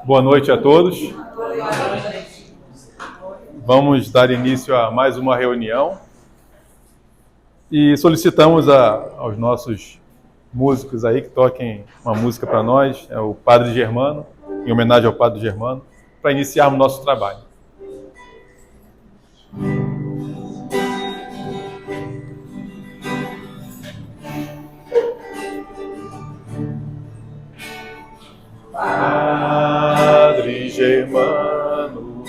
Boa noite a todos. Vamos dar início a mais uma reunião e solicitamos aos nossos músicos aí que toquem uma música para nós, é o Padre Germano, em homenagem ao Padre Germano, para iniciarmos nosso trabalho. Padre Germano,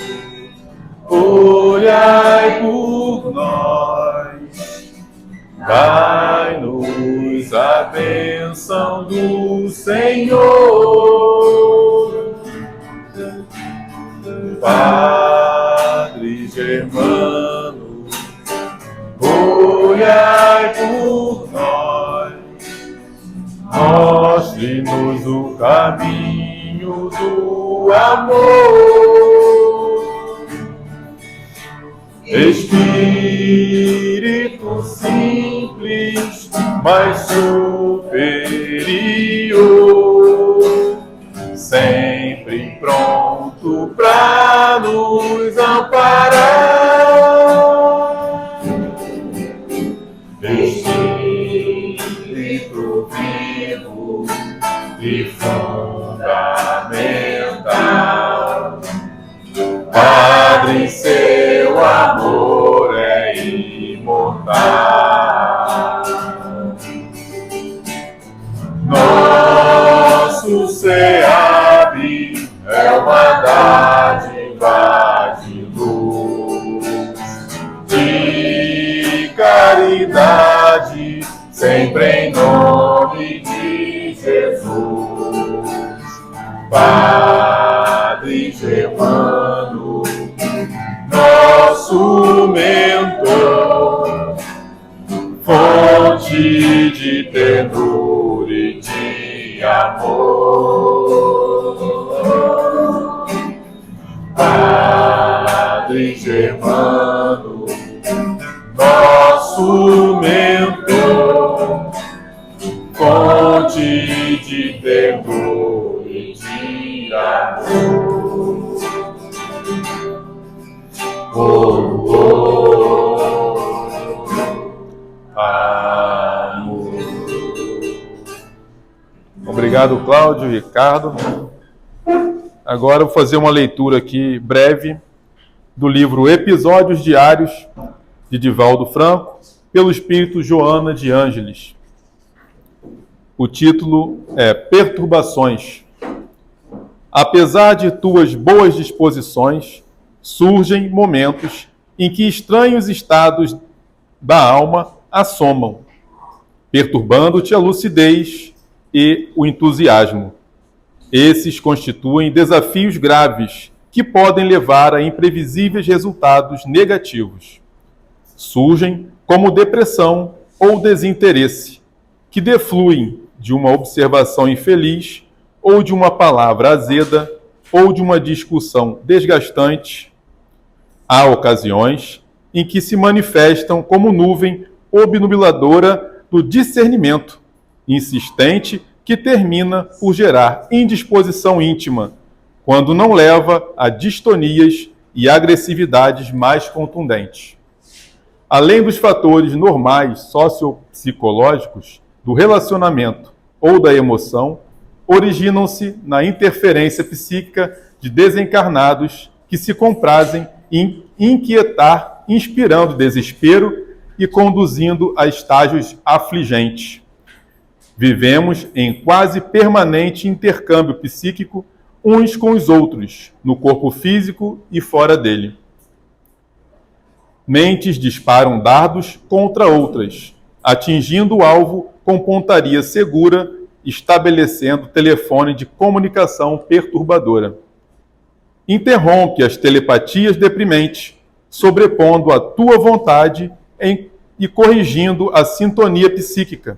olhai por nós, dai-nos a bênção do Senhor. Padre Germano, olhai por nós, mostre-nos o caminho do amor. Espírito simples, mas superior, sempre pronto para nos amparar. Espírito vivo e fundamental, Padre, seu amor é imortal. Nosso SEAB é uma dádiva de luz, de caridade, sempre em nome de Jesus. Padre Germano, nosso mentor, fonte de ternura e de amor. Padre Germano, nosso mentor, fonte de ternura e de amor. Amor. Obrigado, Cláudio e Ricardo. Agora eu vou fazer uma leitura aqui breve do livro Episódios Diários, de Divaldo Franco, pelo espírito Joana de Ângeles. O título é Perturbações. Apesar de tuas boas disposições, surgem momentos em que estranhos estados da alma assomam, perturbando-te a lucidez e o entusiasmo. Esses constituem desafios graves que podem levar a imprevisíveis resultados negativos. Surgem como depressão ou desinteresse, que defluem de uma observação infeliz ou de uma palavra azeda ou de uma discussão desgastante. Há ocasiões em que se manifestam como nuvem obnubiladora do discernimento, insistente, que termina por gerar indisposição íntima, quando não leva a distonias e agressividades mais contundentes. Além dos fatores normais sociopsicológicos do relacionamento ou da emoção, originam-se na interferência psíquica de desencarnados que se comprazem em inquietar, inspirando desespero e conduzindo a estágios afligentes. Vivemos em quase permanente intercâmbio psíquico uns com os outros, no corpo físico e fora dele. Mentes disparam dardos contra outras, atingindo o alvo com pontaria segura, estabelecendo telefone de comunicação perturbadora. Interrompe as telepatias deprimentes, sobrepondo a tua vontade e corrigindo a sintonia psíquica.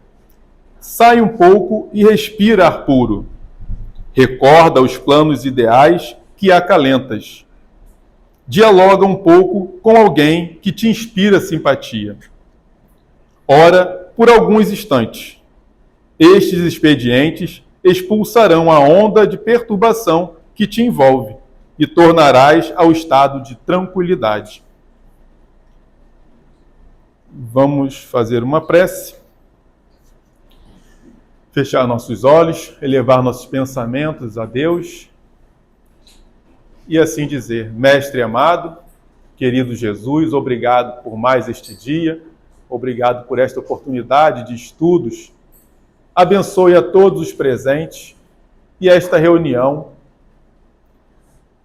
Sai um pouco e respira ar puro. Recorda os planos ideais que acalentas. Dialoga um pouco com alguém que te inspira simpatia. Ora por alguns instantes. Estes expedientes expulsarão a onda de perturbação que que te envolve e tornarás ao estado de tranquilidade. Vamos fazer uma prece, fechar nossos olhos, elevar nossos pensamentos a Deus e assim dizer: Mestre amado, querido Jesus, obrigado por mais este dia, obrigado por esta oportunidade de estudos. Abençoe a todos os presentes e esta reunião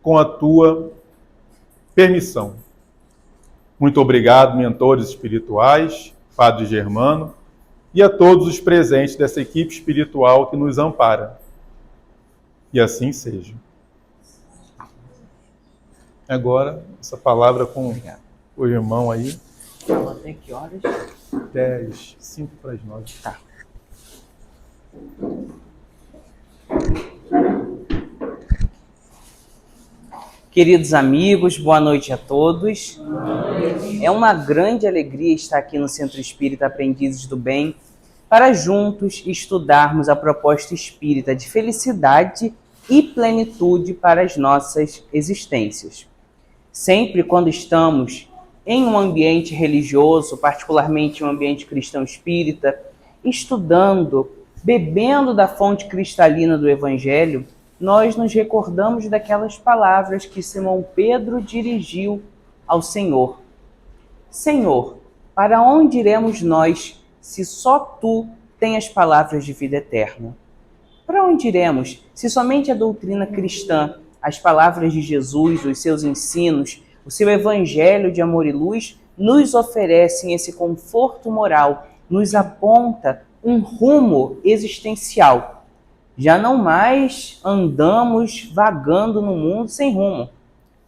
com a tua permissão. Muito obrigado, mentores espirituais, Padre Germano, e a todos os presentes dessa equipe espiritual que nos ampara. E assim seja. Agora, essa palavra com o irmão aí. Até que horas? 10, 5 para as 9. Tá. Queridos amigos, boa noite a todos. É uma grande alegria estar aqui no Centro Espírita Aprendizes do Bem para juntos estudarmos a proposta espírita de felicidade e plenitude para as nossas existências. Sempre quando estamos em um ambiente religioso, particularmente um ambiente cristão espírita, estudando, bebendo da fonte cristalina do Evangelho, nós nos recordamos daquelas palavras que Simão Pedro dirigiu ao Senhor. Senhor, para onde iremos nós, se só Tu tens as palavras de vida eterna? Para onde iremos, se somente a doutrina cristã, as palavras de Jesus, os seus ensinos, o seu evangelho de amor e luz, nos oferecem esse conforto moral, nos aponta um rumo existencial? Já não mais andamos vagando no mundo sem rumo,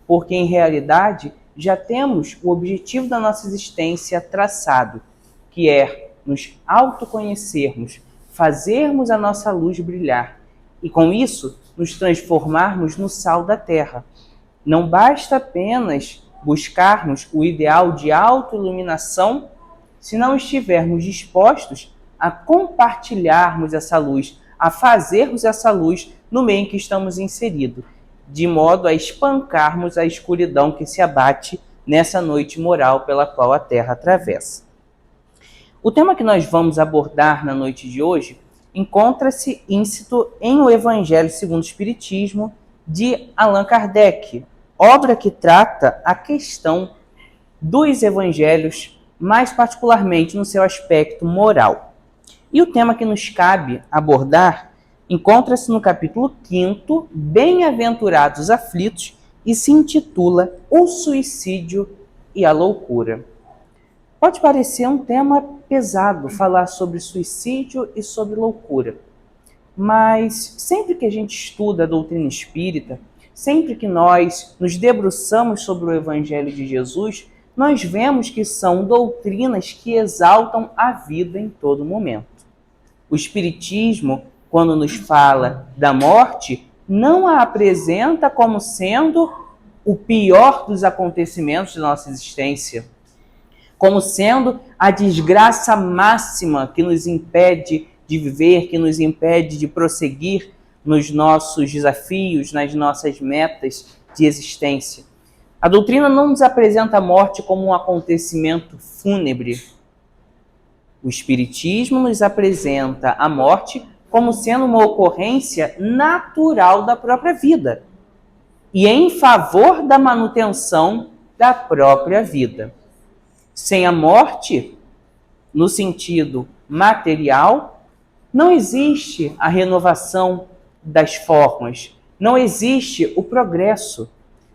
porque em realidade já temos o objetivo da nossa existência traçado, que é nos autoconhecermos, fazermos a nossa luz brilhar e com isso nos transformarmos no sal da terra. Não basta apenas buscarmos o ideal de autoiluminação se não estivermos dispostos a compartilharmos essa luz, a fazermos essa luz no meio em que estamos inseridos, de modo a espancarmos a escuridão que se abate nessa noite moral pela qual a Terra atravessa. O tema que nós vamos abordar na noite de hoje encontra-se íncito em O Evangelho segundo o Espiritismo, de Allan Kardec, obra que trata a questão dos evangelhos, mais particularmente no seu aspecto moral. E o tema que nos cabe abordar encontra-se no capítulo 5º, Bem-aventurados os aflitos, e se intitula O Suicídio e a Loucura. Pode parecer um tema pesado falar sobre suicídio e sobre loucura, mas sempre que a gente estuda a doutrina espírita, sempre que nós nos debruçamos sobre o Evangelho de Jesus, nós vemos que são doutrinas que exaltam a vida em todo momento. O Espiritismo, quando nos fala da morte, não a apresenta como sendo o pior dos acontecimentos de nossa existência, como sendo a desgraça máxima que nos impede de viver, que nos impede de prosseguir nos nossos desafios, nas nossas metas de existência. A doutrina não nos apresenta a morte como um acontecimento fúnebre. O Espiritismo nos apresenta a morte como sendo uma ocorrência natural da própria vida e em favor da manutenção da própria vida. Sem a morte, no sentido material, não existe a renovação das formas, não existe o progresso,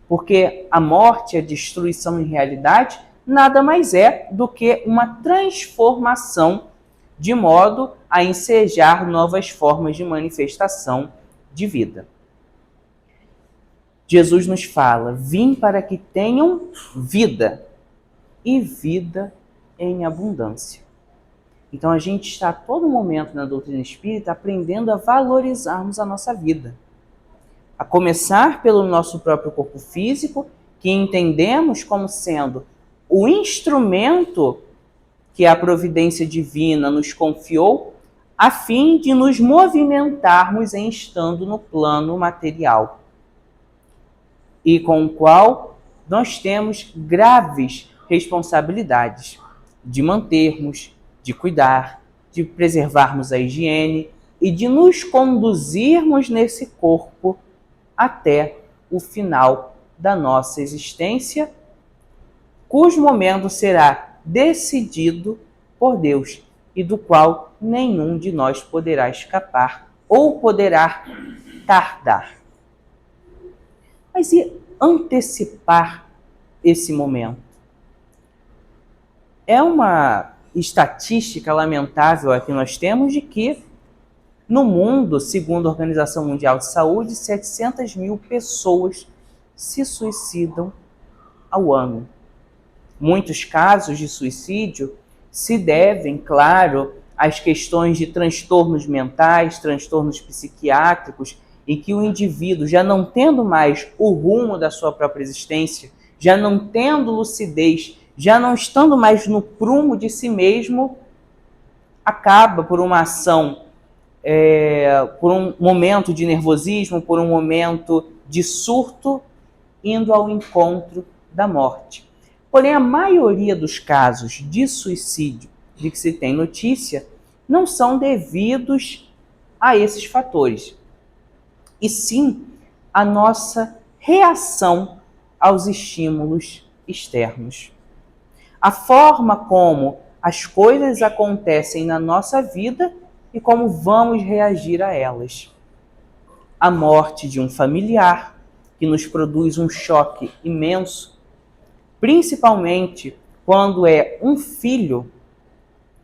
porque a morte, a destruição em realidade, nada mais é do que uma transformação de modo a ensejar novas formas de manifestação de vida. Jesus nos fala: vim para que tenham vida e vida em abundância. Então a gente está a todo momento na doutrina espírita aprendendo a valorizarmos a nossa vida. A começar pelo nosso próprio corpo físico, que entendemos como sendo o instrumento que a providência divina nos confiou, a fim de nos movimentarmos em estando no plano material. e com o qual nós temos graves responsabilidades de mantermos, de cuidar, de preservarmos a higiene e de nos conduzirmos nesse corpo até o final da nossa existência, cujo momento será decidido por Deus e do qual nenhum de nós poderá escapar ou poderá tardar. Mas e antecipar esse momento? É uma estatística lamentável a que nós temos de que no mundo, segundo a Organização Mundial de Saúde, 700 mil pessoas se suicidam ao ano. Muitos casos de suicídio se devem, claro, às questões de transtornos mentais, transtornos psiquiátricos, em que o indivíduo, já não tendo mais o rumo da sua própria existência, já não tendo lucidez, já não estando mais no prumo de si mesmo, acaba por uma ação, por um momento de nervosismo, por um momento de surto, indo ao encontro da morte. Porém, a maioria dos casos de suicídio de que se tem notícia não são devidos a esses fatores, e sim a nossa reação aos estímulos externos. A forma como as coisas acontecem na nossa vida e como vamos reagir a elas. A morte de um familiar, que nos produz um choque imenso, principalmente quando é um filho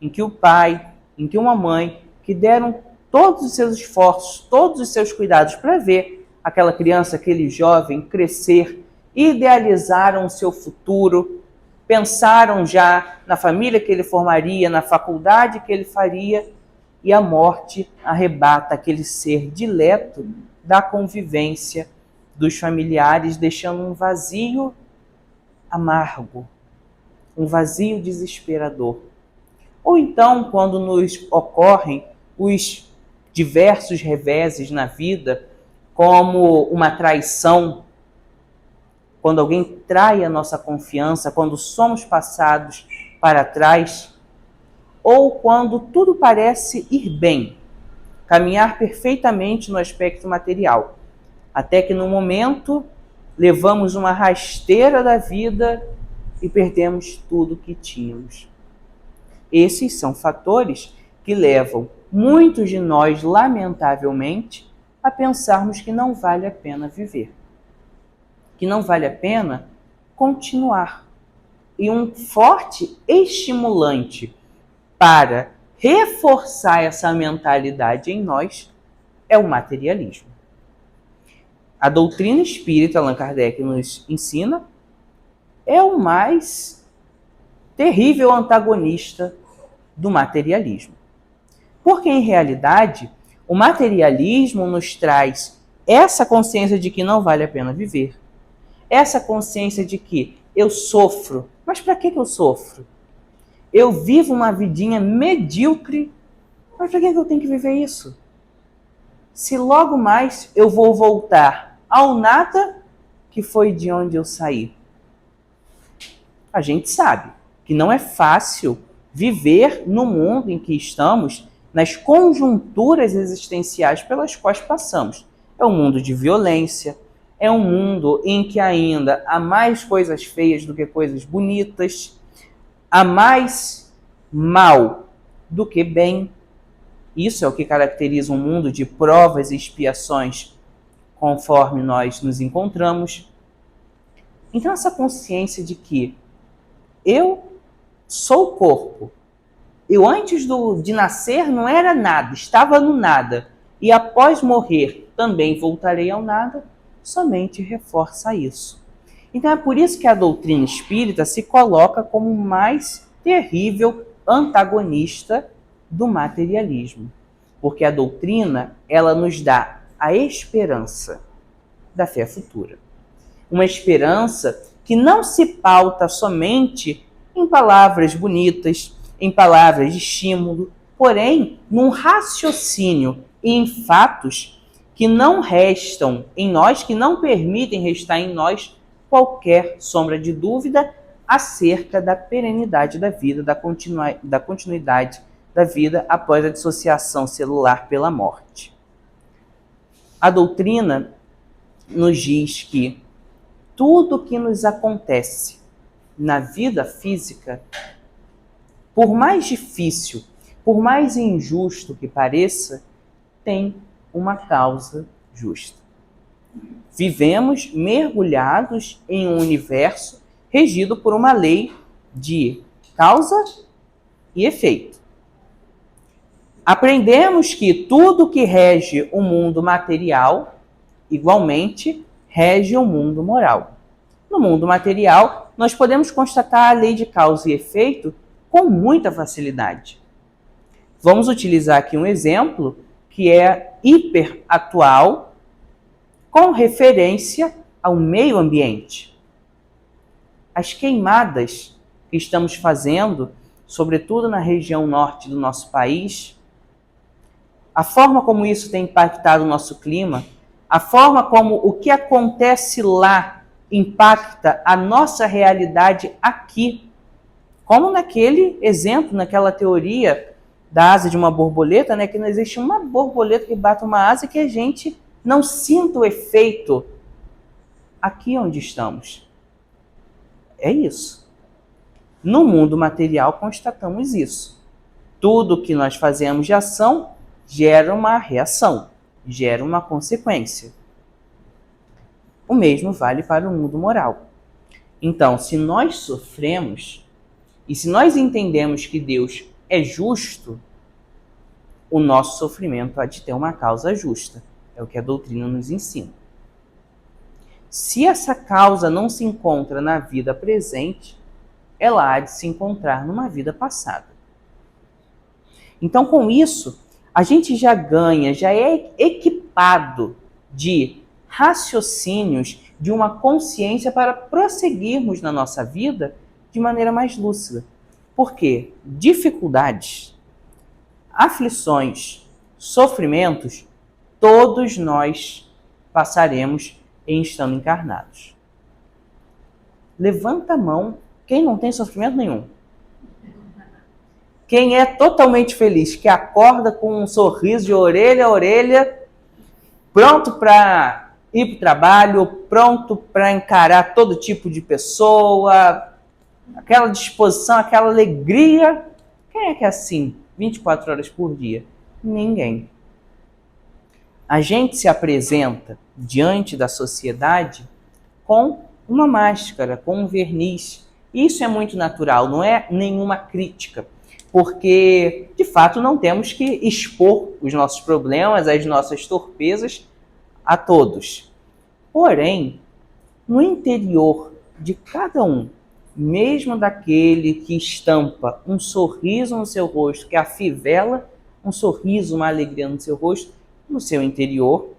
em que o pai, em que uma mãe, que deram todos os seus esforços, todos os seus cuidados para ver aquela criança, aquele jovem crescer, idealizaram o seu futuro, pensaram já na família que ele formaria, na faculdade que ele faria, e a morte arrebata aquele ser dileto da convivência dos familiares, deixando um vazio amargo, um vazio desesperador. Ou então, quando nos ocorrem os diversos reveses na vida, como uma traição, quando alguém trai a nossa confiança, quando somos passados para trás, ou quando tudo parece ir bem, caminhar perfeitamente no aspecto material, até que no momento levamos uma rasteira da vida e perdemos tudo que tínhamos. Esses são fatores que levam muitos de nós, lamentavelmente, a pensarmos que não vale a pena viver, que não vale a pena continuar. E um forte estimulante para reforçar essa mentalidade em nós é o materialismo. A doutrina espírita, Allan Kardec nos ensina, é o mais terrível antagonista do materialismo. Porque, em realidade, o materialismo nos traz essa consciência de que não vale a pena viver, essa consciência de que eu sofro. Mas para que eu sofro? Eu vivo uma vidinha medíocre, mas para que eu tenho que viver isso? Se logo mais eu vou voltar ao nada que foi de onde eu saí. A gente sabe que não é fácil viver no mundo em que estamos, nas conjunturas existenciais pelas quais passamos. É um mundo de violência, é um mundo em que ainda há mais coisas feias do que coisas bonitas, há mais mal do que bem. Isso é o que caracteriza um mundo de provas e expiações conforme nós nos encontramos. Então, essa consciência de que eu sou o corpo, eu antes de nascer não era nada, estava no nada, e após morrer também voltarei ao nada, somente reforça isso. Então é por isso que a doutrina espírita se coloca como o mais terrível antagonista do materialismo. Porque a doutrina, ela nos dá a esperança da fé futura. Uma esperança que não se pauta somente em palavras bonitas, em palavras de estímulo, porém num raciocínio e em fatos que não restam em nós, que não permitem restar em nós qualquer sombra de dúvida acerca da perenidade da vida, da continuidade da vida após a dissociação celular pela morte. A doutrina nos diz que tudo que nos acontece na vida física, por mais difícil, por mais injusto que pareça, tem uma causa justa. Vivemos mergulhados em um universo regido por uma lei de causa e efeito. Aprendemos que tudo que rege o mundo material, igualmente, rege o mundo moral. No mundo material, nós podemos constatar a lei de causa e efeito com muita facilidade. Vamos utilizar aqui um exemplo que é hiper atual com referência ao meio ambiente. As queimadas que estamos fazendo, sobretudo na região norte do nosso país, a forma como isso tem impactado o nosso clima, a forma como o que acontece lá impacta a nossa realidade aqui. Como naquele exemplo, naquela teoria da asa de uma borboleta, né, que não existe uma borboleta que bata uma asa que a gente não sinta o efeito aqui onde estamos. É isso. No mundo material constatamos isso. Tudo que nós fazemos de ação gera uma reação, gera uma consequência. O mesmo vale para o mundo moral. Então, se nós sofremos e se nós entendemos que Deus é justo, o nosso sofrimento há de ter uma causa justa. É o que a doutrina nos ensina. Se essa causa não se encontra na vida presente, ela há de se encontrar numa vida passada. Então, com isso, a gente já ganha, já é equipado de raciocínios, de uma consciência para prosseguirmos na nossa vida de maneira mais lúcida. Porque dificuldades, aflições, sofrimentos, todos nós passaremos em estando encarnados. Levanta a mão quem não tem sofrimento nenhum. Quem é totalmente feliz, que acorda com um sorriso de orelha a orelha, pronto para ir para o trabalho, pronto para encarar todo tipo de pessoa, aquela disposição, aquela alegria. Quem é que é assim 24 horas por dia? Ninguém. A gente se apresenta diante da sociedade com uma máscara, com um verniz. Isso é muito natural, não é nenhuma crítica, porque, de fato, não temos que expor os nossos problemas, as nossas torpezas a todos. Porém, no interior de cada um, mesmo daquele que estampa um sorriso no seu rosto, que afivela um sorriso, uma alegria no seu rosto, no seu interior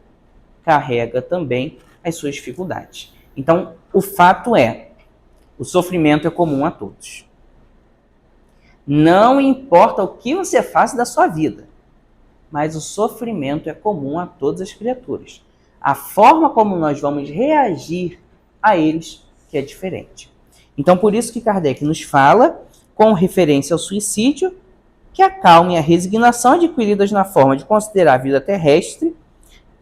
carrega também as suas dificuldades. Então, o fato é, o sofrimento é comum a todos. Não importa o que você faça da sua vida, mas o sofrimento é comum a todas as criaturas. A forma como nós vamos reagir a eles que é diferente. Então, por isso que Kardec nos fala, com referência ao suicídio, que a calma e a resignação adquiridas na forma de considerar a vida terrestre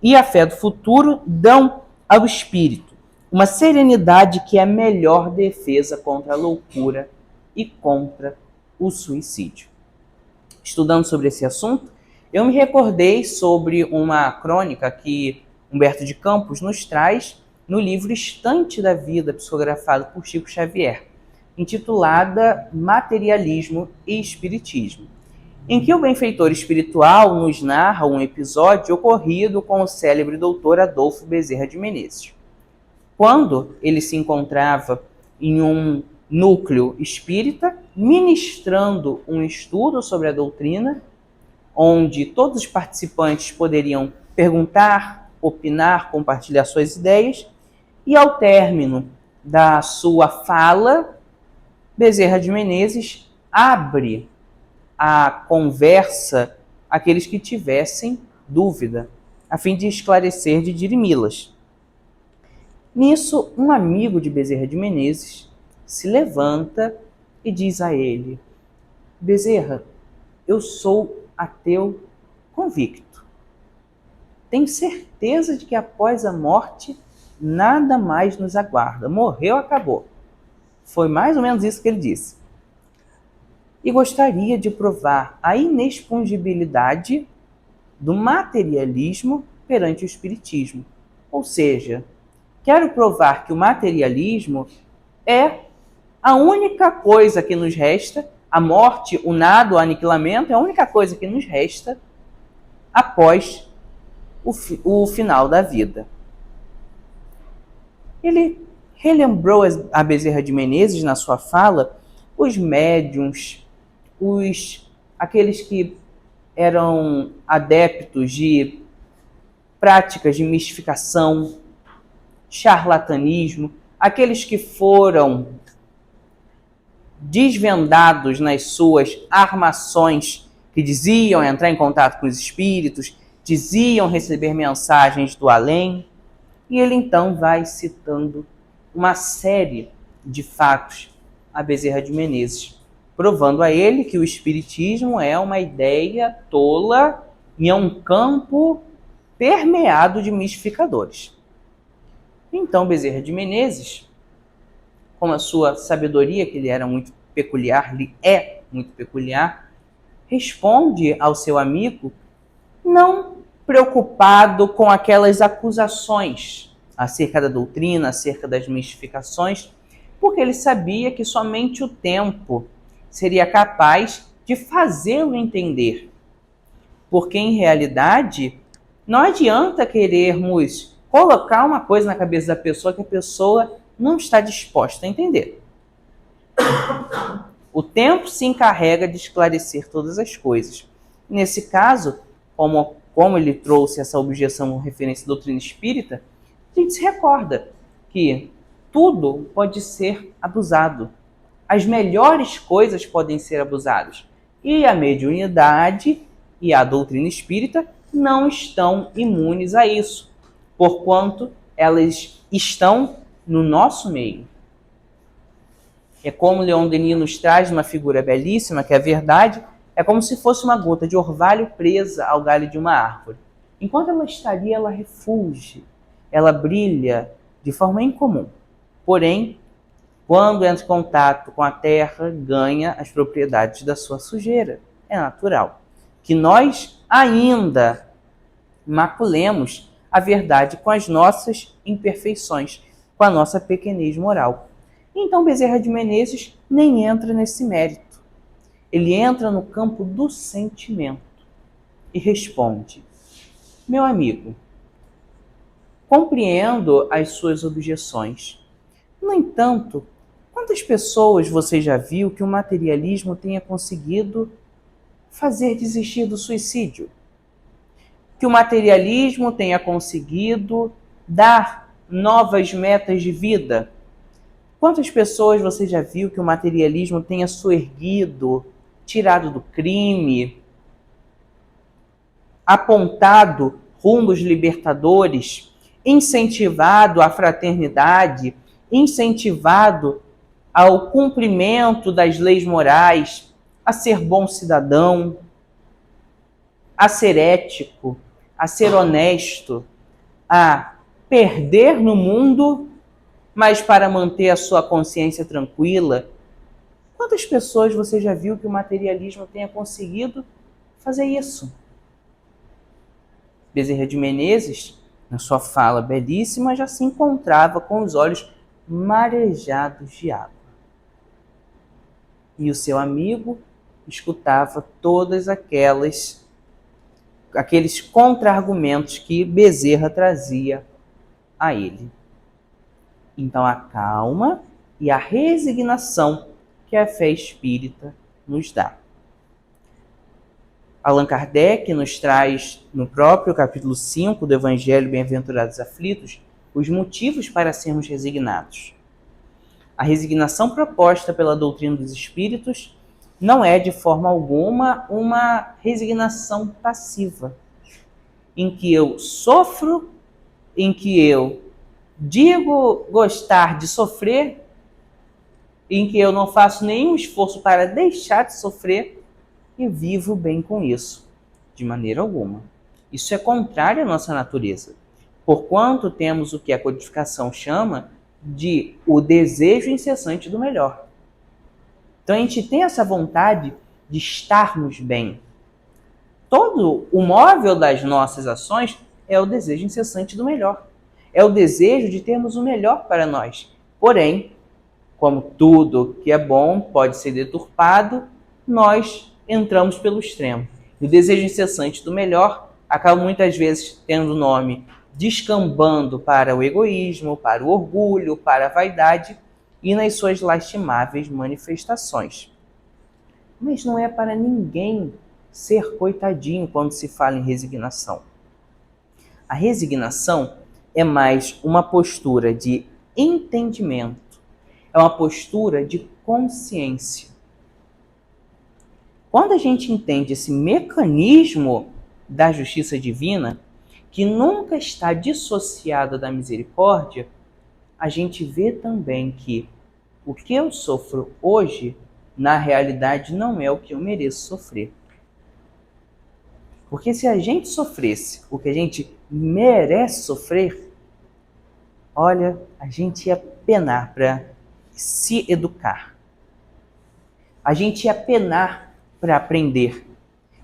e a fé do futuro dão ao espírito uma serenidade que é a melhor defesa contra a loucura e contra o suicídio. Estudando sobre esse assunto, eu me recordei sobre uma crônica que Humberto de Campos nos traz no livro Estante da Vida, psicografado por Chico Xavier, intitulada Materialismo e Espiritismo, em que o benfeitor espiritual nos narra um episódio ocorrido com o célebre doutor Adolfo Bezerra de Menezes. Quando ele se encontrava em um núcleo espírita, ministrando um estudo sobre a doutrina, onde todos os participantes poderiam perguntar, opinar, compartilhar suas ideias, e ao término da sua fala, Bezerra de Menezes abre a conversa àqueles que tivessem dúvida. a fim de esclarecer, de dirimi-las. Nisso, um amigo de Bezerra de Menezes se levanta e diz a ele: Bezerra, eu sou ateu convicto. Tenho certeza de que após a morte nada mais nos aguarda. Morreu, acabou. Foi mais ou menos isso que ele disse. E gostaria de provar a inexpugibilidade do materialismo perante o espiritismo. Ou seja, quero provar que o materialismo é a única coisa que nos resta, a morte, o nada, o aniquilamento é a única coisa que nos resta após o final da vida. Ele relembrou a Bezerra de Menezes na sua fala os médiuns, aqueles que eram adeptos de práticas de mistificação, charlatanismo, aqueles que foram desvendados nas suas armações, que diziam entrar em contato com os espíritos, diziam receber mensagens do além. E ele então vai citando uma série de fatos a Bezerra de Menezes, provando a ele que o espiritismo é uma ideia tola e é um campo permeado de mistificadores. Então Bezerra de Menezes, com a sua sabedoria, que lhe era muito peculiar, lhe é muito peculiar, responde ao seu amigo, não preocupado com aquelas acusações acerca da doutrina, acerca das mistificações, porque ele sabia que somente o tempo seria capaz de fazê-lo entender. Porque, em realidade, não adianta querermos colocar uma coisa na cabeça da pessoa que a pessoa não está disposta a entender. O tempo se encarrega de esclarecer todas as coisas. Nesse caso, como ele trouxe essa objeção referência à doutrina espírita, a gente se recorda que tudo pode ser abusado. As melhores coisas podem ser abusadas. E a mediunidade e a doutrina espírita não estão imunes a isso, porquanto elas estão no nosso meio. É como Leon Denis nos traz uma figura belíssima, que é a verdade, é como se fosse uma gota de orvalho presa ao galho de uma árvore. Enquanto ela está ali, ela refulge, ela brilha de forma incomum. Porém, quando entra em contato com a terra, ganha as propriedades da sua sujeira. É natural que nós ainda maculemos a verdade com as nossas imperfeições, com a nossa pequenez moral. Então Bezerra de Menezes nem entra nesse mérito. Ele entra no campo do sentimento e responde: meu amigo, compreendo as suas objeções. No entanto, quantas pessoas você já viu que o materialismo tenha conseguido fazer desistir do suicídio? Que o materialismo tenha conseguido dar novas metas de vida? Quantas pessoas você já viu que o materialismo tenha soerguido, tirado do crime, apontado rumos libertadores, incentivado a fraternidade, incentivado ao cumprimento das leis morais, a ser bom cidadão, a ser ético, a ser honesto, a perder no mundo, mas para manter a sua consciência tranquila? Quantas pessoas você já viu que o materialismo tenha conseguido fazer isso? Bezerra de Menezes, na sua fala belíssima, já se encontrava com os olhos marejados de água. E o seu amigo escutava todas aqueles contra-argumentos que Bezerra trazia a ele. Então a calma e a resignação que a fé espírita nos dá. Allan Kardec nos traz, no próprio capítulo 5 do Evangelho Bem-aventurados Aflitos, os motivos para sermos resignados. A resignação proposta pela doutrina dos espíritos não é, de forma alguma, uma resignação passiva. em que eu sofro, em que eu digo gostar de sofrer, em que eu não faço nenhum esforço para deixar de sofrer e vivo bem com isso, de maneira alguma. Isso é contrário à nossa natureza, porquanto temos o que a codificação chama de o desejo incessante do melhor. Então a gente tem essa vontade de estarmos bem. Todo o móvel das nossas ações é o desejo incessante do melhor. É o desejo de termos o melhor para nós. Porém, como tudo que é bom pode ser deturpado, nós entramos pelo extremo. E o desejo incessante do melhor acaba muitas vezes tendo o nome descambando para o egoísmo, para o orgulho, para a vaidade e nas suas lastimáveis manifestações. Mas não é para ninguém ser coitadinho quando se fala em resignação. A resignação é mais uma postura de entendimento, é uma postura de consciência. Quando a gente entende esse mecanismo da justiça divina, que nunca está dissociada da misericórdia, a gente vê também que o que eu sofro hoje, na realidade, não é o que eu mereço sofrer. Porque se a gente sofresse o que a gente merece sofrer, olha, a gente ia penar para se educar. A gente ia penar para aprender.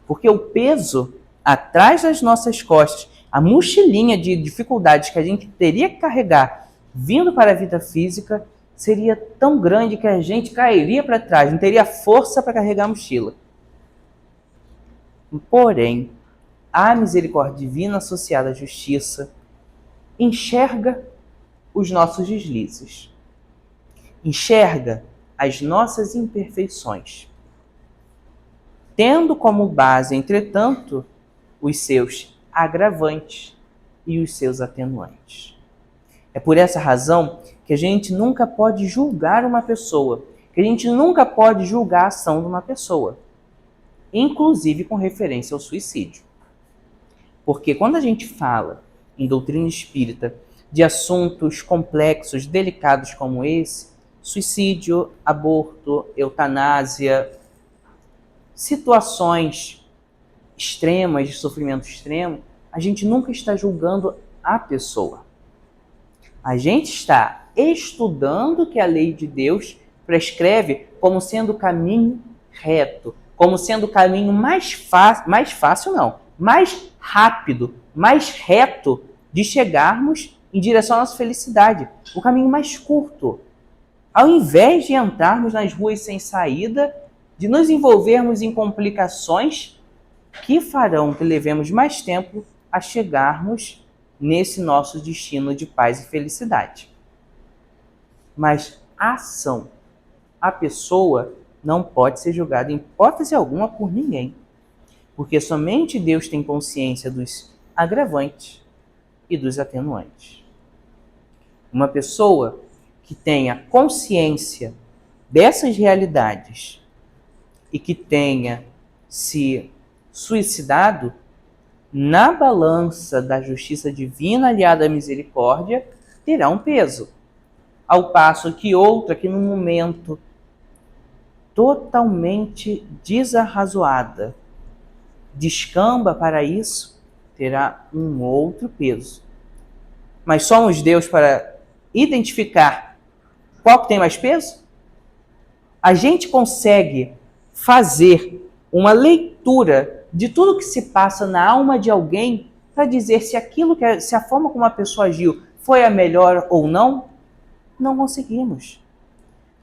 Porque o peso atrás das nossas costas, a mochilinha de dificuldades que a gente teria que carregar vindo para a vida física, seria tão grande que a gente cairia para trás, não teria força para carregar a mochila. Porém, a misericórdia divina associada à justiça enxerga os nossos deslizes, enxerga as nossas imperfeições, tendo como base, entretanto, os seus agravantes e os seus atenuantes. É por essa razão que a gente nunca pode julgar uma pessoa, que a gente nunca pode julgar a ação de uma pessoa, inclusive com referência ao suicídio. Porque quando a gente fala em doutrina espírita de assuntos complexos, delicados como esse, suicídio, aborto, eutanásia, situações extremas, de sofrimento extremo, a gente nunca está julgando a pessoa. A gente está estudando que a lei de Deus prescreve como sendo o caminho reto, como sendo o caminho mais rápido, mais reto de chegarmos em direção à nossa felicidade. O caminho mais curto. Ao invés de entrarmos nas ruas sem saída, de nos envolvermos em complicações que farão que levemos mais tempo a chegarmos nesse nosso destino de paz e felicidade. Mas a ação, a pessoa, não pode ser julgada em hipótese alguma por ninguém. Porque somente Deus tem consciência dos agravantes e dos atenuantes. Uma pessoa que tenha consciência dessas realidades e que tenha se suicidado, na balança da justiça divina aliada à misericórdia, terá um peso. Ao passo que outra que num momento totalmente desarrazoada descamba para isso, terá um outro peso. Mas somos Deus para identificar qual que tem mais peso? A gente consegue fazer uma leitura de tudo que se passa na alma de alguém para dizer se a forma como a pessoa agiu foi a melhor ou não? Não conseguimos.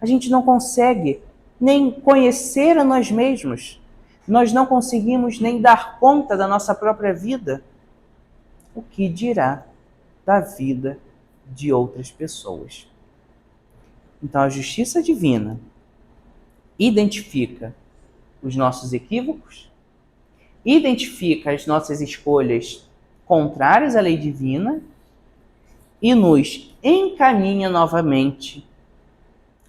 A gente não consegue nem conhecer a nós mesmos. Nós não conseguimos nem dar conta da nossa própria vida. O que dirá da vida de outras pessoas? Então, a justiça divina identifica os nossos equívocos, identifica as nossas escolhas contrárias à lei divina e nos encaminha novamente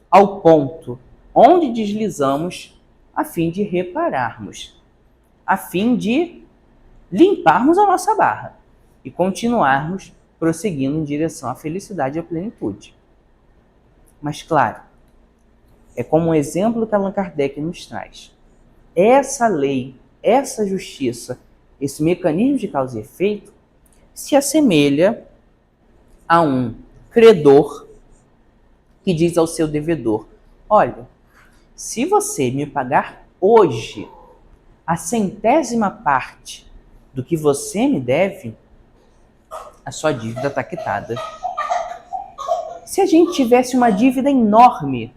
ao ponto onde deslizamos a fim de repararmos, a fim de limparmos a nossa barra e continuarmos prosseguindo em direção à felicidade e à plenitude. Mas, claro, é como o exemplo que Allan Kardec nos traz. Essa lei, essa justiça, esse mecanismo de causa e efeito se assemelha a um credor que diz ao seu devedor: olha, se você me pagar hoje a 100ª parte do que você me deve, a sua dívida está quitada. Se a gente tivesse uma dívida enorme,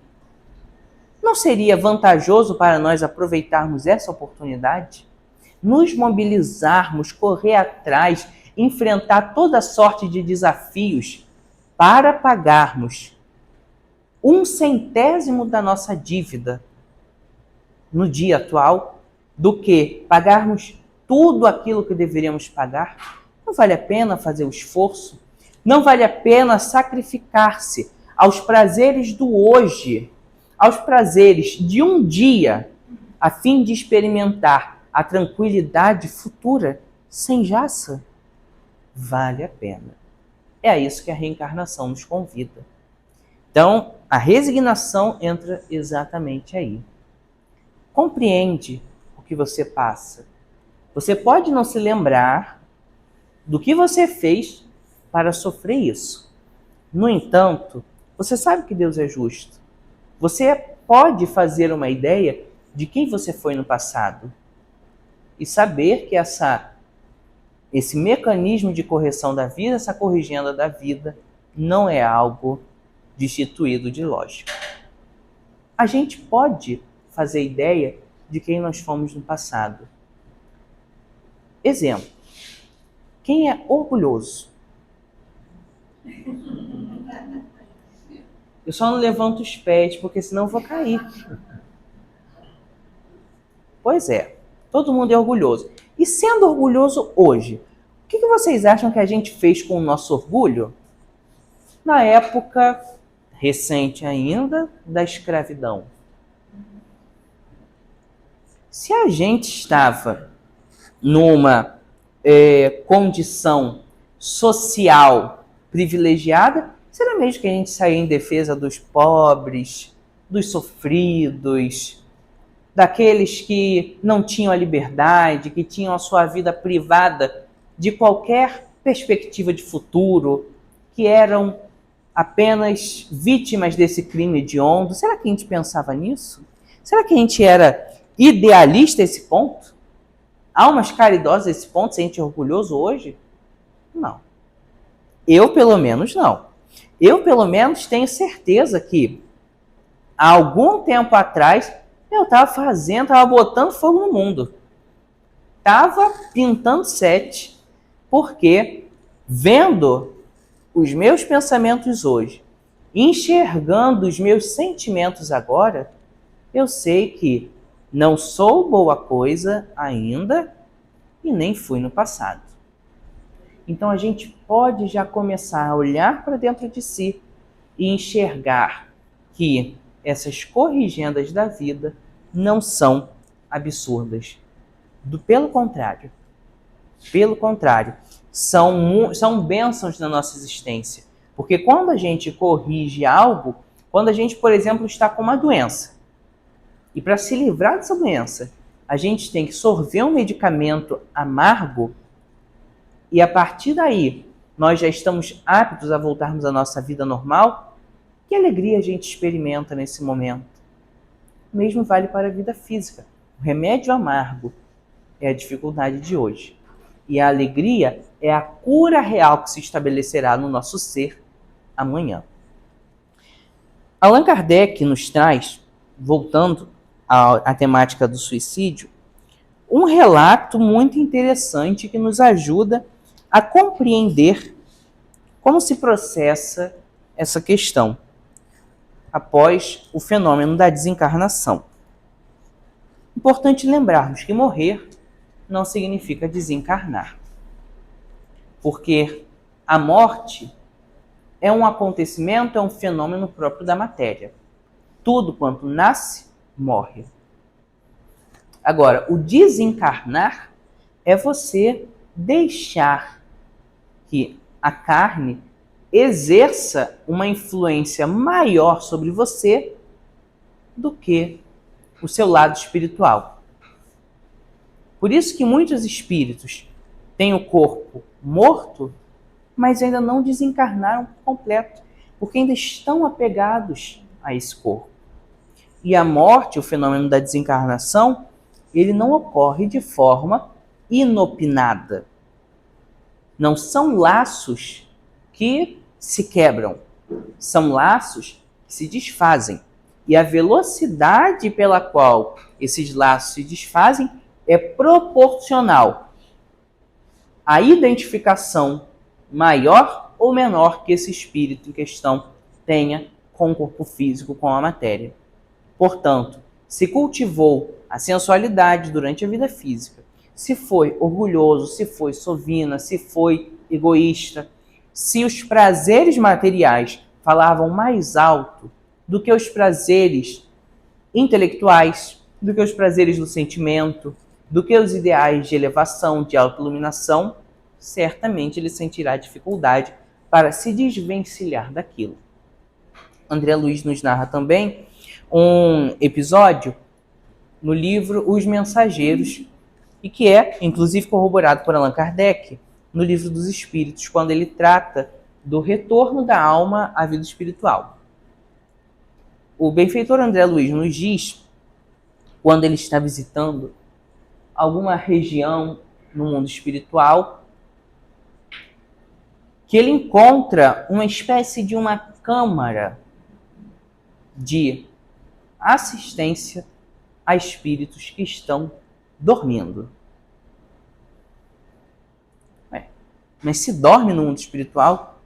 não seria vantajoso para nós aproveitarmos essa oportunidade? Nos mobilizarmos, correr atrás, enfrentar toda sorte de desafios para pagarmos 1/100º da nossa dívida no dia atual, do que pagarmos tudo aquilo que deveríamos pagar? Não vale a pena fazer o esforço? Não vale a pena sacrificar-se aos prazeres do hoje, aos prazeres de um dia, a fim de experimentar a tranquilidade futura sem jaça? Vale a pena. É a isso que a reencarnação nos convida. Então, a resignação entra exatamente aí. Compreende o que você passa. Você pode não se lembrar do que você fez para sofrer isso. No entanto, você sabe que Deus é justo. Você pode fazer uma ideia de quem você foi no passado e saber que esse mecanismo de correção da vida, essa corrigenda da vida, não é algo destituído de lógica. A gente pode fazer ideia de quem nós fomos no passado. Exemplo: quem é orgulhoso? Eu só não levanto os pés, porque senão eu vou cair. Pois é, todo mundo é orgulhoso. E sendo orgulhoso hoje, o que vocês acham que a gente fez com o nosso orgulho na época recente ainda da escravidão? Se a gente estava numa condição social privilegiada, será mesmo que a gente saía em defesa dos pobres, dos sofridos, daqueles que não tinham a liberdade, que tinham a sua vida privada de qualquer perspectiva de futuro, que eram apenas vítimas desse crime hediondo? Será que a gente pensava nisso? Será que a gente era idealista a esse ponto? Almas caridosas a esse ponto? Se a gente é orgulhoso hoje? Não. Eu, pelo menos, não. Eu, pelo menos, tenho certeza que há algum tempo atrás eu estava botando fogo no mundo. Estava pintando sete, porque vendo os meus pensamentos hoje, enxergando os meus sentimentos agora, eu sei que não sou boa coisa ainda e nem fui no passado. Então a gente pode já começar a olhar para dentro de si e enxergar que essas corrigendas da vida não são absurdas. Pelo contrário, são bênçãos na nossa existência. Porque quando a gente corrige algo, quando a gente, por exemplo, está com uma doença, e para se livrar dessa doença, a gente tem que sorver um medicamento amargo, e a partir daí nós já estamos aptos a voltarmos à nossa vida normal, que alegria a gente experimenta nesse momento. O mesmo vale para a vida física. O remédio amargo é a dificuldade de hoje. E a alegria é a cura real que se estabelecerá no nosso ser amanhã. Allan Kardec nos traz, voltando à temática do suicídio, um relato muito interessante que nos ajuda a compreender como se processa essa questão após o fenômeno da desencarnação. Importante lembrarmos que morrer não significa desencarnar, porque a morte é um acontecimento, é um fenômeno próprio da matéria. Tudo quanto nasce, morre. Agora, o desencarnar é você deixar que a carne exerça uma influência maior sobre você do que o seu lado espiritual. Por isso que muitos espíritos têm o corpo morto, mas ainda não desencarnaram por completo, porque ainda estão apegados a esse corpo. E a morte, o fenômeno da desencarnação, ele não ocorre de forma inopinada. Não são laços que se quebram, são laços que se desfazem. E a velocidade pela qual esses laços se desfazem é proporcional à identificação maior ou menor que esse espírito em questão tenha com o corpo físico, com a matéria. Portanto, se cultivou a sensualidade durante a vida física, se foi orgulhoso, se foi sovina, se foi egoísta, se os prazeres materiais falavam mais alto do que os prazeres intelectuais, do que os prazeres do sentimento, do que os ideais de elevação, de autoiluminação, certamente ele sentirá dificuldade para se desvencilhar daquilo. André Luiz nos narra também um episódio no livro Os Mensageiros, e que é, inclusive, corroborado por Allan Kardec no Livro dos Espíritos, quando ele trata do retorno da alma à vida espiritual. O benfeitor André Luiz nos diz, quando ele está visitando alguma região no mundo espiritual, que ele encontra uma espécie de uma câmara de assistência a espíritos que estão dormindo. Mas se dorme no mundo espiritual,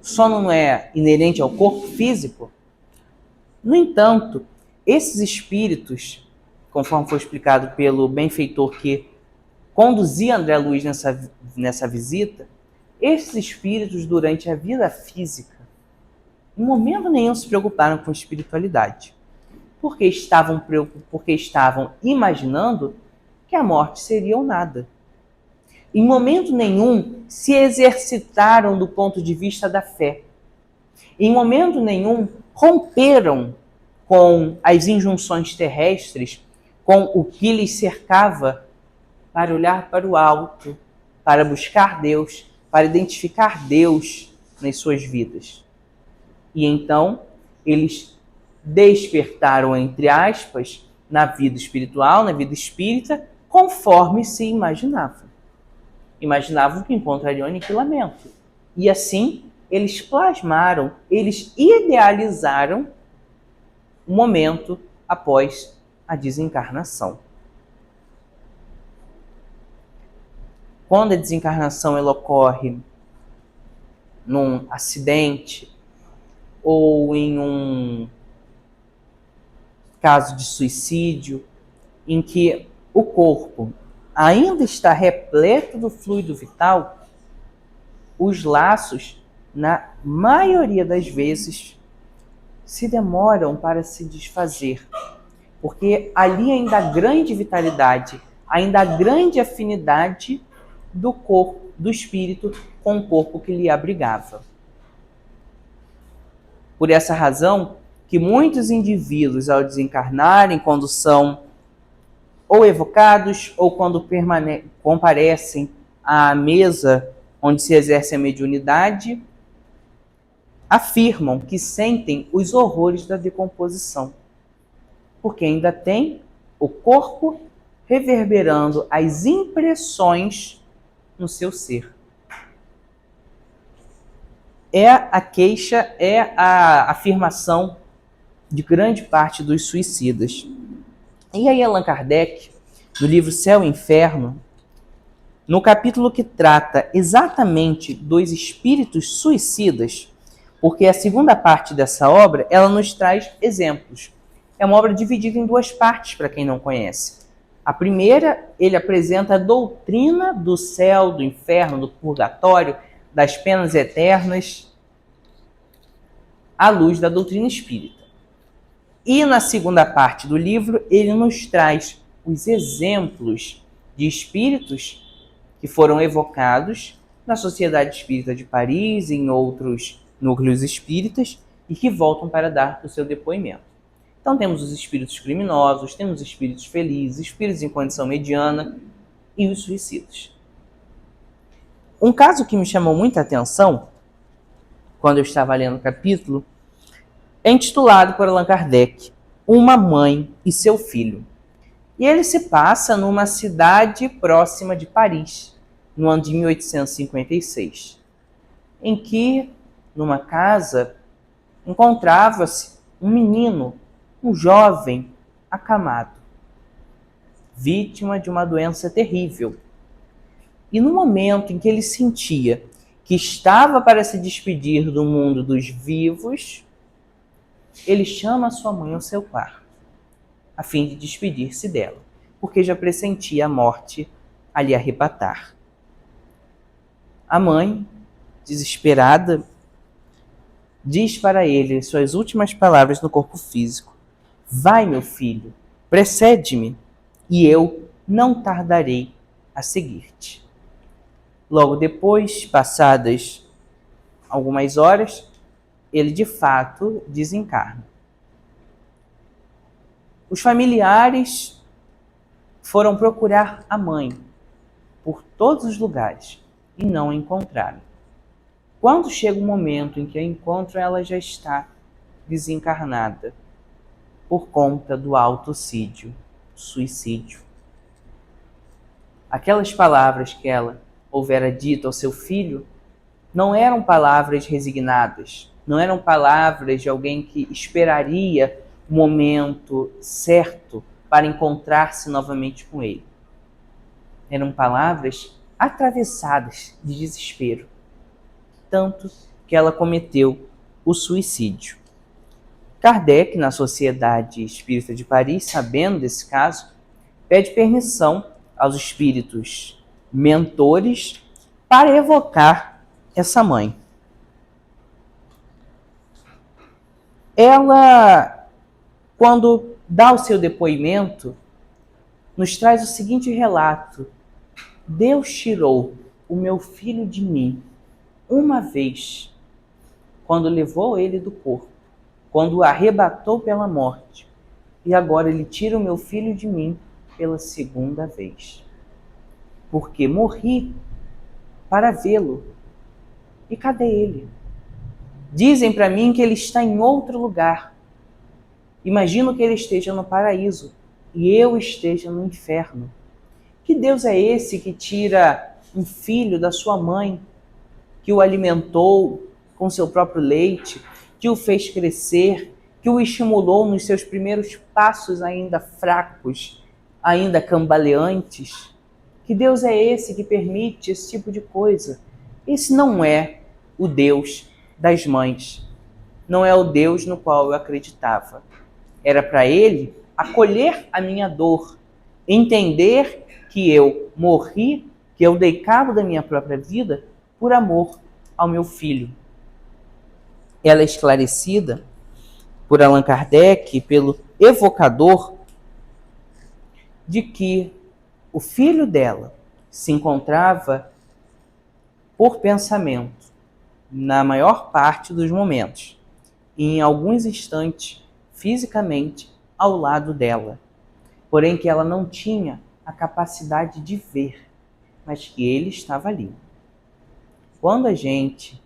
só não é inerente ao corpo físico? No entanto, esses espíritos, conforme foi explicado pelo benfeitor que conduzia André Luiz nessa visita, esses espíritos, durante a vida física, em momento nenhum se preocuparam com espiritualidade, porque estavam imaginando que a morte seria ou nada. Em momento nenhum se exercitaram do ponto de vista da fé. Em momento nenhum romperam com as injunções terrestres, com o que lhes cercava, para olhar para o alto, para buscar Deus, para identificar Deus nas suas vidas. E então, eles despertaram, entre aspas, na vida espiritual, na vida espírita, conforme se imaginavam. Imaginavam que encontrariam aniquilamento. E assim, eles plasmaram, eles idealizaram o momento após a desencarnação. Quando a desencarnação ela ocorre num acidente ou em um caso de suicídio, em que o corpo ainda está repleto do fluido vital, os laços, na maioria das vezes, se demoram para se desfazer, porque ali ainda há grande vitalidade, ainda há grande afinidade do corpo, do espírito com o corpo que lhe abrigava. Por essa razão, que muitos indivíduos, ao desencarnarem, quando são ou evocados ou quando comparecem à mesa onde se exerce a mediunidade, afirmam que sentem os horrores da decomposição, porque ainda tem o corpo reverberando as impressões no seu ser. É a queixa, é a afirmação de grande parte dos suicidas. E aí Allan Kardec, no livro Céu e Inferno, no capítulo que trata exatamente dos espíritos suicidas, porque a segunda parte dessa obra, ela nos traz exemplos. É uma obra dividida em duas partes, para quem não conhece. A primeira, ele apresenta a doutrina do céu, do inferno, do purgatório, das penas eternas, à luz da doutrina espírita. E na segunda parte do livro, ele nos traz os exemplos de espíritos que foram evocados na Sociedade Espírita de Paris e em outros núcleos espíritas e que voltam para dar o seu depoimento. Então temos os espíritos criminosos, temos os espíritos felizes, espíritos em condição mediana e os suicidas. Um caso que me chamou muita atenção, quando eu estava lendo o capítulo, é intitulado por Allan Kardec, Uma Mãe e Seu Filho. E ele se passa numa cidade próxima de Paris, no ano de 1856, em que, numa casa, encontrava-se um menino, um jovem acamado, vítima de uma doença terrível. E no momento em que ele sentia que estava para se despedir do mundo dos vivos, ele chama a sua mãe ao seu quarto, a fim de despedir-se dela, porque já pressentia a morte a lhe arrebatar. A mãe, desesperada, diz para ele suas últimas palavras no corpo físico: vai, meu filho, precede-me, e eu não tardarei a seguir-te. Logo depois, passadas algumas horas, ele de fato desencarna. Os familiares foram procurar a mãe por todos os lugares e não a encontraram. Quando chega o momento em que a encontram, ela já está desencarnada por conta do autocídio, suicídio. Aquelas palavras que ela houvera dito ao seu filho não eram palavras resignadas, não eram palavras de alguém que esperaria o momento certo para encontrar-se novamente com ele. Eram palavras atravessadas de desespero, tanto que ela cometeu o suicídio. Kardec, na Sociedade Espírita de Paris, sabendo desse caso, pede permissão aos espíritos mentores para evocar essa mãe. Ela, quando dá o seu depoimento, nos traz o seguinte relato: Deus tirou o meu filho de mim uma vez, quando levou ele do corpo, quando o arrebatou pela morte, e agora ele tira o meu filho de mim pela segunda vez. Porque morri para vê-lo. E cadê ele? Dizem para mim que ele está em outro lugar. Imagino que ele esteja no paraíso e eu esteja no inferno. Que Deus é esse que tira um filho da sua mãe, que o alimentou com seu próprio leite, que o fez crescer, que o estimulou nos seus primeiros passos ainda fracos, ainda cambaleantes? Que Deus é esse que permite esse tipo de coisa? Esse não é o Deus das mães. Não é o Deus no qual eu acreditava. Era para ele acolher a minha dor, entender que eu morri, que eu dei cabo da minha própria vida por amor ao meu filho. Ela é esclarecida por Allan Kardec, pelo evocador, de que o filho dela se encontrava por pensamento na maior parte dos momentos, e em alguns instantes fisicamente ao lado dela, porém que ela não tinha a capacidade de ver, mas que ele estava ali. Quando a gente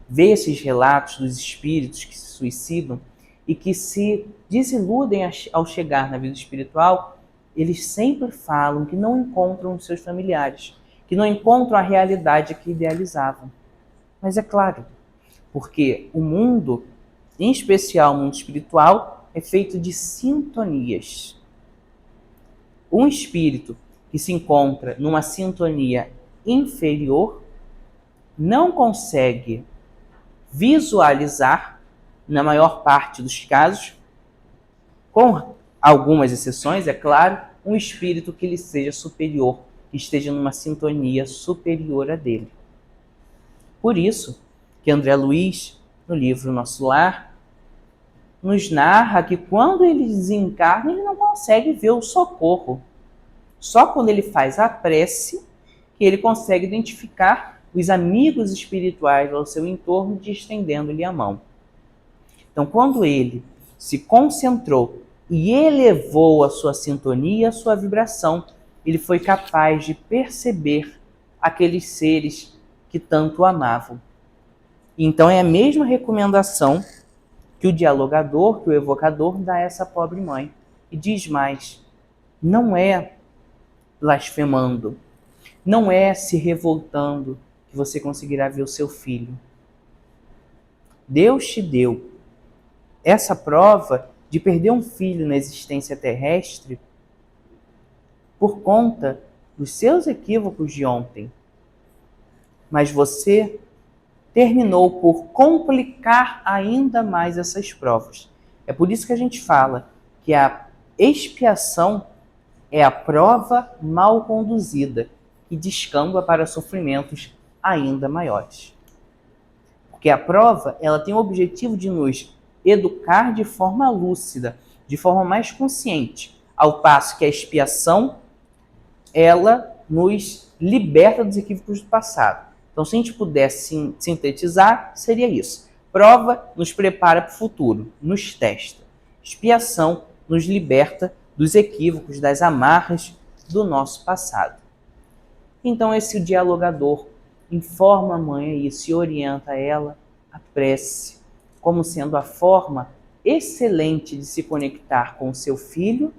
vê esses relatos dos espíritos que se suicidam e que se desiludem ao chegar na vida espiritual, eles sempre falam que não encontram os seus familiares, que não encontram a realidade que idealizavam. Mas é claro, porque o mundo, em especial o mundo espiritual, é feito de sintonias. Um espírito que se encontra numa sintonia inferior não consegue visualizar, na maior parte dos casos, com algumas exceções, é claro, um espírito que lhe seja superior, que esteja numa sintonia superior a dele. Por isso que André Luiz, no livro Nosso Lar, nos narra que quando ele desencarna, ele não consegue ver o socorro. Só quando ele faz a prece que ele consegue identificar os amigos espirituais ao seu entorno, estendendo-lhe a mão. Então, quando ele se concentrou e elevou a sua sintonia, a sua vibração, ele foi capaz de perceber aqueles seres que tanto amavam. Então, é a mesma recomendação que o dialogador, que o evocador dá a essa pobre mãe. E diz mais, não é blasfemando, não é se revoltando que você conseguirá ver o seu filho. Deus te deu essa prova de perder um filho na existência terrestre por conta dos seus equívocos de ontem. Mas você terminou por complicar ainda mais essas provas. É por isso que a gente fala que a expiação é a prova mal conduzida que descamba para sofrimentos ainda maiores. Porque a prova, ela tem o objetivo de nos educar de forma lúcida, de forma mais consciente, ao passo que a expiação, ela nos liberta dos equívocos do passado. Então, se a gente pudesse sintetizar, seria isso. Prova nos prepara para o futuro, nos testa. Expiação nos liberta dos equívocos, das amarras do nosso passado. Então, esse dialogador informa a mãe isso e orienta ela a prece, como sendo a forma excelente de se conectar com o seu filho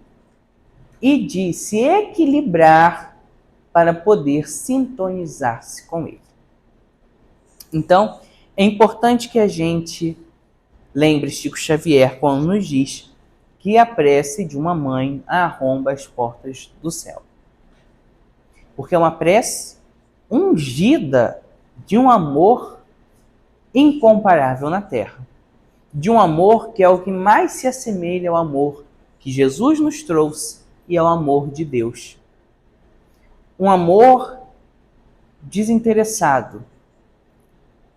e de se equilibrar para poder sintonizar-se com ele. Então, é importante que a gente lembre Chico Xavier quando nos diz que a prece de uma mãe arromba as portas do céu. Porque é uma prece ungida de um amor incomparável na terra. De um amor que é o que mais se assemelha ao amor que Jesus nos trouxe e ao amor de Deus. Um amor desinteressado.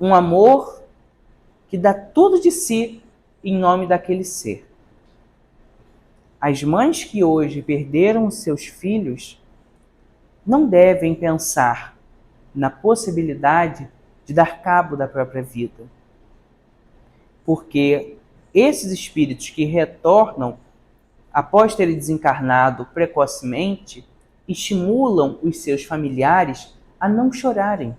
Um amor que dá tudo de si em nome daquele ser. As mães que hoje perderam os seus filhos não devem pensar na possibilidade de dar cabo da própria vida. Porque esses espíritos que retornam após terem desencarnado precocemente estimulam os seus familiares a não chorarem.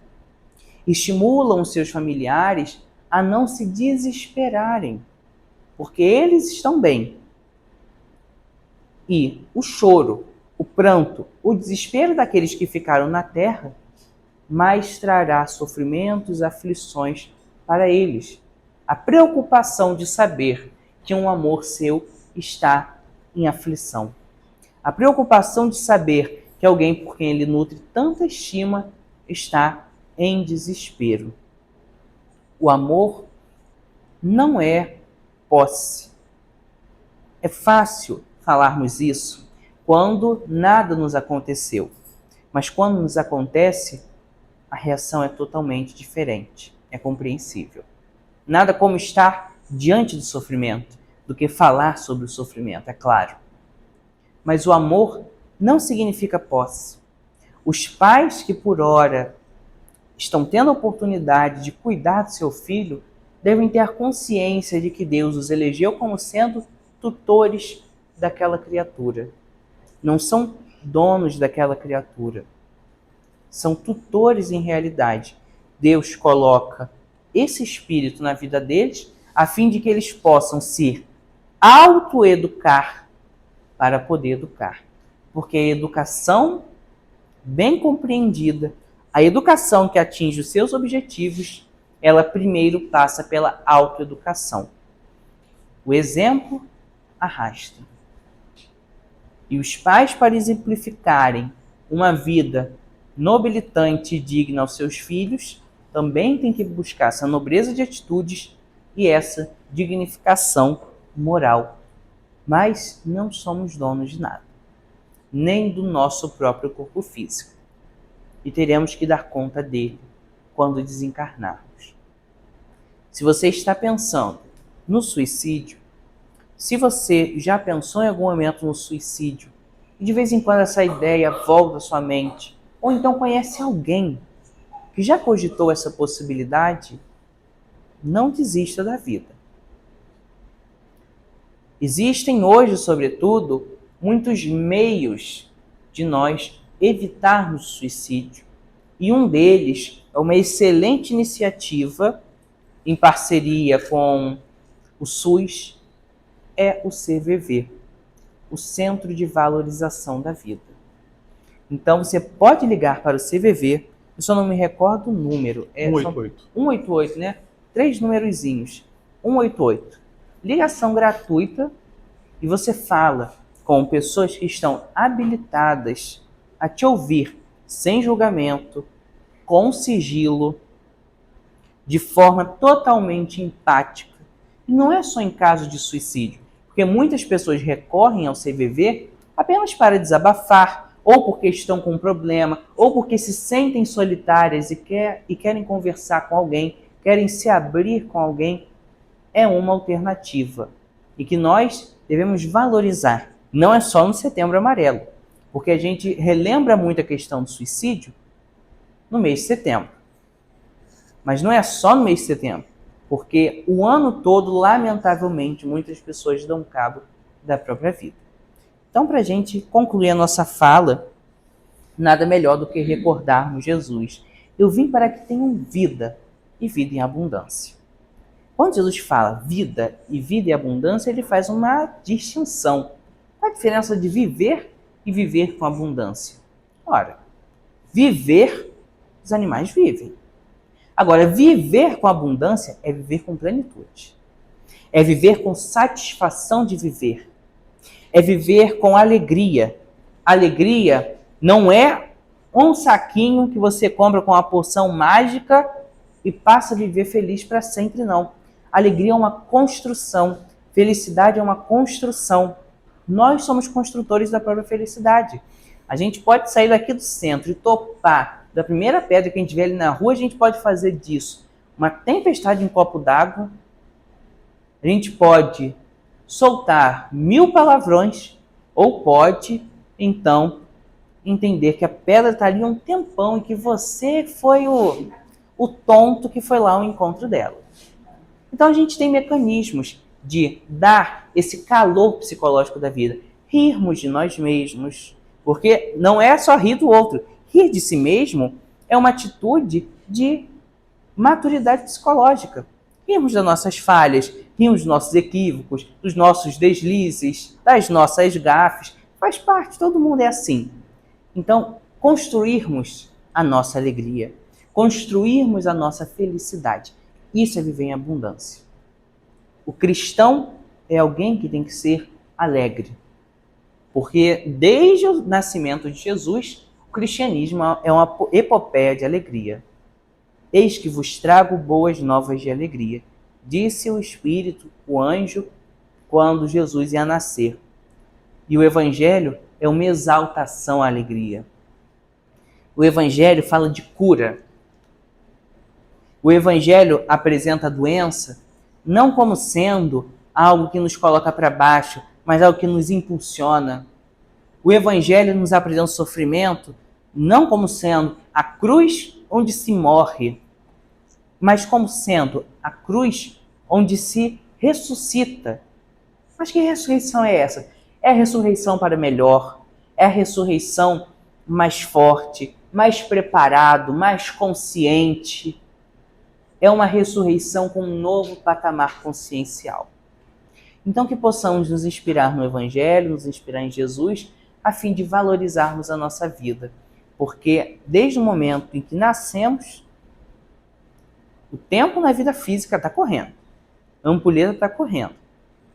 Estimulam os seus familiares a não se desesperarem, porque eles estão bem. E o choro, o pranto, o desespero daqueles que ficaram na terra, mais trará sofrimentos, aflições para eles. A preocupação de saber que um amor seu está em aflição. A preocupação de saber que alguém por quem ele nutre tanta estima está em desespero. O amor não é posse. É fácil falarmos isso quando nada nos aconteceu. Mas quando nos acontece, a reação é totalmente diferente. É compreensível. Nada como estar diante do sofrimento do que falar sobre o sofrimento, é claro. Mas o amor não significa posse. Os pais que por ora estão tendo a oportunidade de cuidar do seu filho devem ter a consciência de que Deus os elegeu como sendo tutores daquela criatura. Não são donos daquela criatura. São tutores em realidade. Deus coloca esse espírito na vida deles a fim de que eles possam se autoeducar para poder educar. Porque a educação bem compreendida, a educação que atinge os seus objetivos, ela primeiro passa pela autoeducação. O exemplo arrasta. E os pais, para exemplificarem uma vida nobilitante e digna aos seus filhos, também têm que buscar essa nobreza de atitudes e essa dignificação moral. Mas não somos donos de nada, nem do nosso próprio corpo físico. E teremos que dar conta dele quando desencarnarmos. Se você está pensando no suicídio, se você já pensou em algum momento no suicídio, e de vez em quando essa ideia volta à sua mente, ou então conhece alguém que já cogitou essa possibilidade, não desista da vida. Existem hoje, sobretudo, muitos meios de nós evitarmos o suicídio. E um deles é uma excelente iniciativa em parceria com o SUS, é o CVV, o Centro de Valorização da Vida. Então você pode ligar para o CVV, eu só não me recordo o número. 188. 188, né? 3 numerozinhos. 188. Ligação gratuita e você fala com pessoas que estão habilitadas a te ouvir sem julgamento, com sigilo, de forma totalmente empática. E não é só em caso de suicídio, porque muitas pessoas recorrem ao CVV apenas para desabafar, ou porque estão com um problema, ou porque se sentem solitárias e querem conversar com alguém, querem se abrir com alguém. É uma alternativa e que nós devemos valorizar. Não é só no Setembro Amarelo, porque a gente relembra muito a questão do suicídio no mês de setembro. Mas não é só no mês de setembro, porque o ano todo, lamentavelmente, muitas pessoas dão cabo da própria vida. Então, para a gente concluir a nossa fala, nada melhor do que recordarmos Jesus. Eu vim para que tenham vida e vida em abundância. Quando Jesus fala vida e abundância, ele faz uma distinção. Qual a diferença de viver e viver com abundância? Ora, viver, os animais vivem. Agora, viver com abundância é viver com plenitude. É viver com satisfação de viver. É viver com alegria. Alegria não é um saquinho que você compra com uma porção mágica e passa a viver feliz para sempre, não. Alegria é uma construção. Felicidade é uma construção. Nós somos construtores da própria felicidade. A gente pode sair daqui do centro e topar da primeira pedra que a gente vê ali na rua, a gente pode fazer disso uma tempestade em copo d'água. A gente pode soltar 1000 palavrões ou pode, então, entender que a pedra está ali um tempão e que você foi o tonto que foi lá ao encontro dela. Então a gente tem mecanismos de dar esse calor psicológico da vida, rirmos de nós mesmos, porque não é só rir do outro. Rir de si mesmo é uma atitude de maturidade psicológica. Rirmos das nossas falhas, rirmos dos nossos equívocos, dos nossos deslizes, das nossas gafes, faz parte, todo mundo é assim. Então, construirmos a nossa alegria, construirmos a nossa felicidade, isso é viver em abundância. O cristão é alguém que tem que ser alegre, porque desde o nascimento de Jesus, o cristianismo é uma epopeia de alegria. Eis que vos trago boas novas de alegria, disse o Espírito, o anjo, quando Jesus ia nascer. E o Evangelho é uma exaltação à alegria. O Evangelho fala de cura. O Evangelho apresenta a doença não como sendo algo que nos coloca para baixo, mas algo que nos impulsiona. O Evangelho nos apresenta o sofrimento não como sendo a cruz onde se morre, mas como sendo a cruz onde se ressuscita. Mas que ressurreição é essa? É a ressurreição para melhor, é a ressurreição mais forte, mais preparado, mais consciente. É uma ressurreição com um novo patamar consciencial. Então que possamos nos inspirar no Evangelho, nos inspirar em Jesus, a fim de valorizarmos a nossa vida. Porque desde o momento em que nascemos, o tempo na vida física está correndo, a ampulheta está correndo.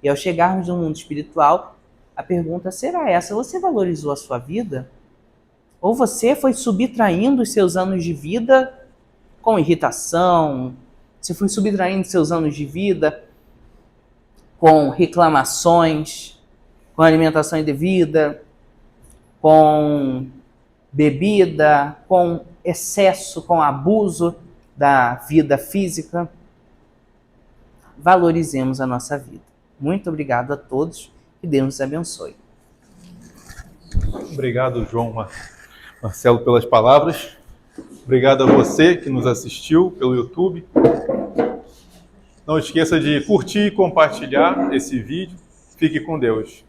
E ao chegarmos no mundo espiritual, a pergunta será essa: você valorizou a sua vida? Ou você foi subtraindo os seus anos de vida com irritação? Você foi subtraindo seus anos de vida com reclamações, com alimentação indevida, com bebida, com excesso, com abuso da vida física? Valorizemos a nossa vida. Muito obrigado a todos e Deus nos abençoe. Obrigado, João. Uma Marcelo, pelas palavras. Obrigado a você que nos assistiu pelo YouTube. Não esqueça de curtir e compartilhar esse vídeo. Fique com Deus.